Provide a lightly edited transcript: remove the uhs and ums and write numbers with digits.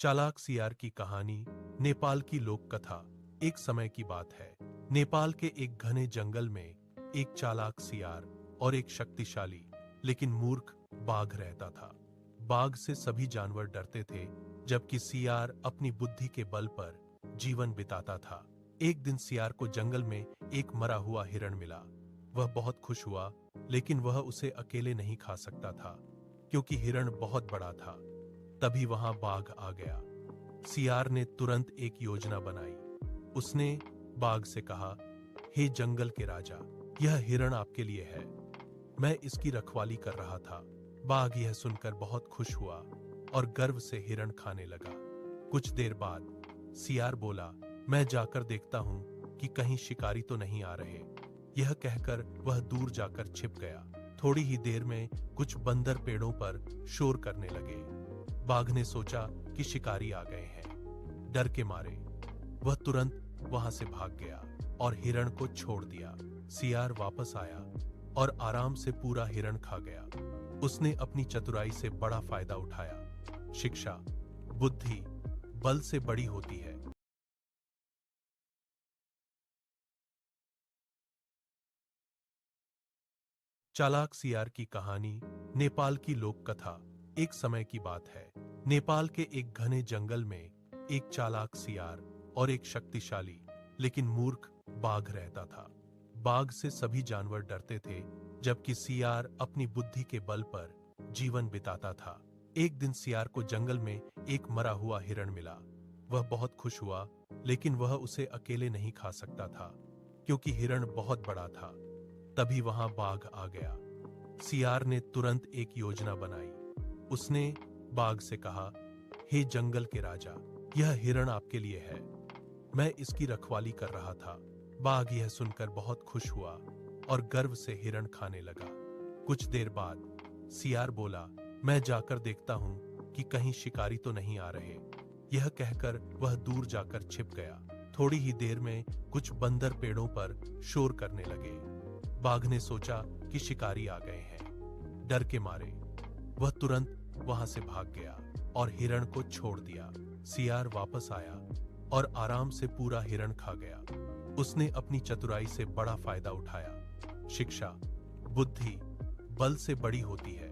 चालाक सियार की कहानी। नेपाल की लोक कथा। एक समय की बात है। नेपाल के एक घने जंगल में एक चालाक सियार और एक शक्तिशाली लेकिन मूर्ख बाघ रहता था। बाघ से सभी जानवर डरते थे, जबकि सियार अपनी बुद्धि के बल पर जीवन बिताता था। एक दिन सियार को जंगल में एक मरा हुआ हिरण मिला। वह बहुत खुश हुआ, लेकिन वह उसे अकेले नहीं खा सकता था, क्योंकि हिरण बहुत बड़ा था। तभी वहां बाघ आ गया। सियार ने तुरंत एक योजना बनाई। उसने बाघ से कहा, हे जंगल के राजा, यह हिरण आपके लिए है। मैं इसकी रखवाली कर रहा था। बाघ यह सुनकर बहुत खुश हुआ और गर्व से हिरण खाने लगा। कुछ देर बाद सियार बोला, मैं जाकर देखता हूं कि कहीं शिकारी तो नहीं आ रहे। यह कहकर वह दूर जाकर छिप गया। थोड़ी ही देर में कुछ बंदर पेड़ों पर शोर करने लगे। बाघ ने सोचा कि शिकारी आ गए हैं। डर के मारे वह तुरंत वहां से भाग गया और हिरण को छोड़ दिया। सियार वापस आया और आराम से पूरा हिरण खा गया। उसने अपनी चतुराई से बड़ा फायदा उठाया। शिक्षा, बुद्धि बल से बड़ी होती है। चालाक सियार की कहानी। नेपाल की लोक कथा। एक समय की बात है। नेपाल के एक घने जंगल में एक चालाक सियार और एक शक्तिशाली लेकिन मूर्ख बाघ रहता था। बाघ से सभी जानवर डरते थे, जबकि सियार अपनी बुद्धि के बल पर जीवन बिताता था। एक दिन सियार को जंगल में एक मरा हुआ हिरण मिला। वह बहुत खुश हुआ, लेकिन वह उसे अकेले नहीं खा सकता था, क्योंकि हिरण बहुत बड़ा था। तभी वहां बाघ आ गया। सियार ने तुरंत एक योजना बनाई। उसने बाघ से कहा, हे जंगल के राजा, यह हिरण आपके लिए है। मैं इसकी रखवाली कर रहा था। बाघ यह सुनकर बहुत खुश हुआ और गर्व से हिरण खाने लगा। कुछ देर बाद सियार बोला, मैं जाकर देखता हूं कि कहीं शिकारी तो नहीं आ रहे। यह कहकर वह दूर जाकर छिप गया। थोड़ी ही देर में कुछ बंदर पेड़ों पर शोर करने लगे। बाघ ने सोचा कि शिकारी आ गए हैं। डर के मारे वह तुरंत वहां से भाग गया और हिरण को छोड़ दिया। सियार वापस आया और आराम से पूरा हिरण खा गया। उसने अपनी चतुराई से बड़ा फायदा उठाया। शिक्षा, बुद्धि बल से बड़ी होती है।